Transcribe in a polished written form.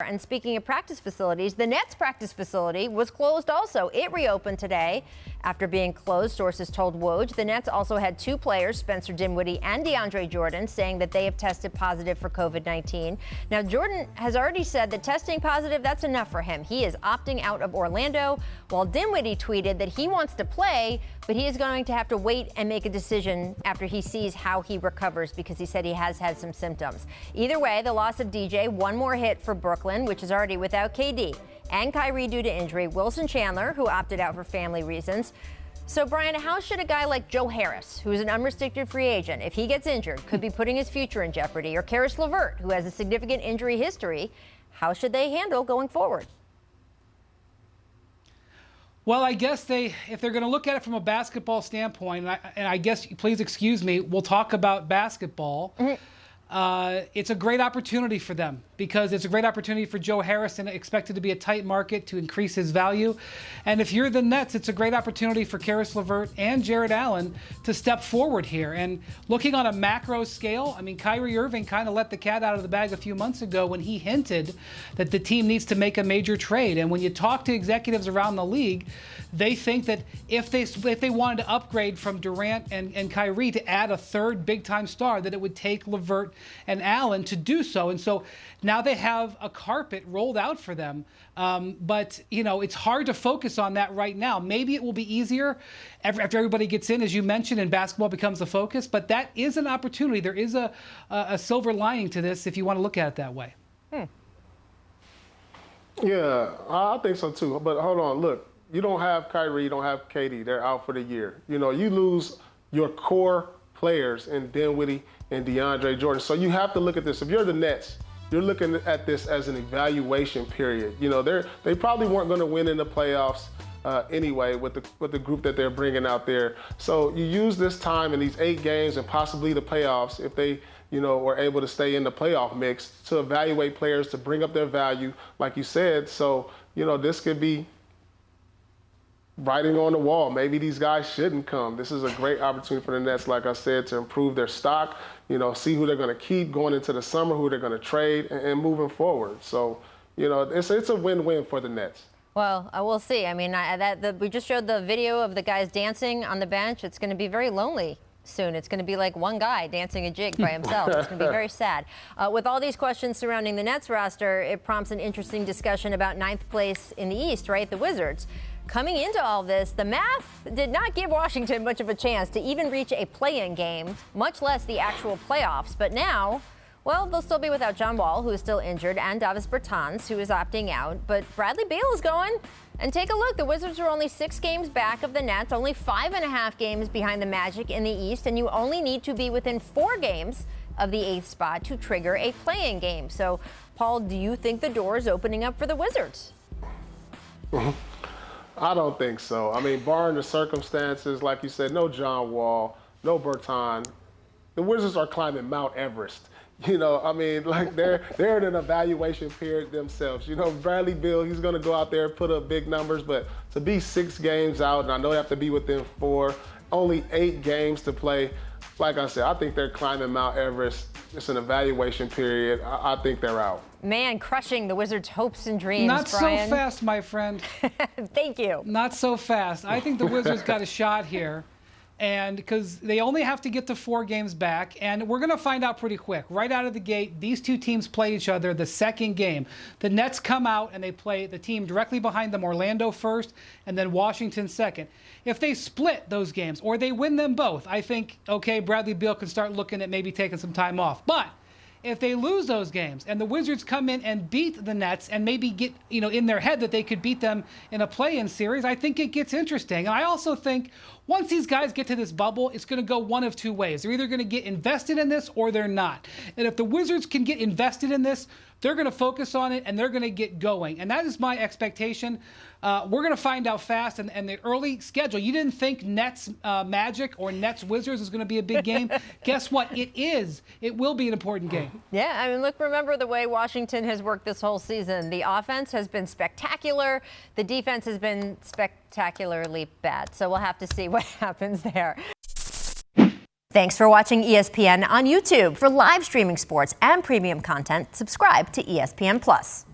And speaking of practice facilities, the Nets practice facility was closed also. It reopened today after being closed, sources told Woj. The Nets also had two players, Spencer Dinwiddie and DeAndre Jordan, saying that they have tested positive for COVID-19. Now, Jordan has already said that testing positive, that's enough for him. He is opting out of Orlando, while Dinwiddie tweeted that he wants to play, but he is going to have to wait and make a decision after he sees how he recovers, because he said he has had some symptoms. Either way, the loss of DJ, one more hit for Brooklyn, which is already without KD, and Kyrie due to injury, Wilson Chandler, who opted out for family reasons. So, Brian, how should a guy like Joe Harris, who is an unrestricted free agent, if he gets injured, could be putting his future in jeopardy, or Caris LeVert, who has a significant injury history, how should they handle going forward? Well, I guess if they're going to look at it from a basketball standpoint, and I guess, please excuse me, we'll talk about basketball. It's a great opportunity for them, because it's a great opportunity for Joe Harris, and expected to be a tight market to increase his value. And if you're the Nets, it's a great opportunity for Caris LeVert and Jarrett Allen to step forward here. And looking on a macro scale, I mean, Kyrie Irving kind of let the cat out of the bag a few months ago when he hinted that the team needs to make a major trade. And when you talk to executives around the league, they think that if they wanted to upgrade from Durant and Kyrie to add a third big-time star, that it would take LeVert and Allen to do so. And so now they have a carpet rolled out for them. But, you know, it's hard to focus on that right now. Maybe it will be easier after everybody gets in, as you mentioned, and basketball becomes the focus. But that is an opportunity. There is a silver lining to this, if you want to look at it that way. Yeah, I think so too. But hold on, look. You don't have Kyrie, you don't have KD. They're out for the year. You know, you lose your core players in Dinwiddie and DeAndre Jordan. So you have to look at this. If you're the Nets, you're looking at this as an evaluation period. You know, they probably weren't going to win in the playoffs anyway with the group that they're bringing out there. So you use this time in these 8 games and possibly the playoffs, if they, you know, were able to stay in the playoff mix, to evaluate players, to bring up their value, like you said. So, you know, this could be writing on the wall. Maybe these guys shouldn't come. This is a great opportunity for the Nets, like I said, to improve their stock, you know, see who they're going to keep going into the summer, who they're going to trade, and moving forward. So, you know, it's a win-win for the Nets. Well, we'll see. I mean, we just showed the video of the guys dancing on the bench. It's going to be very lonely soon. It's going to be like one guy dancing a jig by himself. It's going to be very sad. With all these questions surrounding the Nets roster, it prompts an interesting discussion about 9th place in the East, right? The Wizards. Coming into all this, the math did not give Washington much of a chance to even reach a play-in game, much less the actual playoffs. But now, well, they'll still be without John Wall, who is still injured, and Davis Bertans, who is opting out. But Bradley Beal is going. And take a look. The Wizards are only 6 games back of the Nets, only 5.5 games behind the Magic in the East, and you only need to be within 4 games of the 8th spot to trigger a play-in game. So, Paul, do you think the door is opening up for the Wizards? I don't think so. I mean, barring the circumstances, like you said, no John Wall, no Bertans. The Wizards are climbing Mount Everest. You know, I mean, like they're in an evaluation period themselves. You know, Bradley Beal, he's going to go out there and put up big numbers, but to be 6 games out, and I know they have to be within 4, only 8 games to play. Like I said, I think they're climbing Mount Everest. It's an evaluation period. I think they're out. Man, crushing the Wizards' hopes and dreams, Not Brian. so fast, my friend. Thank you. Not so fast. I think the Wizards got a shot here. And because they only have to get to 4 games back, and we're going to find out pretty quick. Right out of the gate, these two teams play each other the second game. The Nets come out and they play the team directly behind them, Orlando first, and then Washington second. If they split those games, or they win them both, I think, okay, Bradley Beal can start looking at maybe taking some time off. But if they lose those games and the Wizards come in and beat the Nets and maybe get, you know, in their head that they could beat them in a play-in series, I think it gets interesting. And I also think once these guys get to this bubble, it's going to go one of 2 ways. They're either going to get invested in this or they're not. And if the Wizards can get invested in this, they're going to focus on it and they're going to get going. And that is my expectation. We're going to find out fast. And the early schedule, you didn't think Nets Magic or Nets Wizards is going to be a big game. Guess what? It is. It will be an important game. Yeah, I mean, look, remember the way Washington has worked this whole season. The offense has been spectacular. The defense has been spectacularly bad. So we'll have to see what happens there. Thanks for watching ESPN on YouTube. For live streaming sports and premium content, subscribe to ESPN+.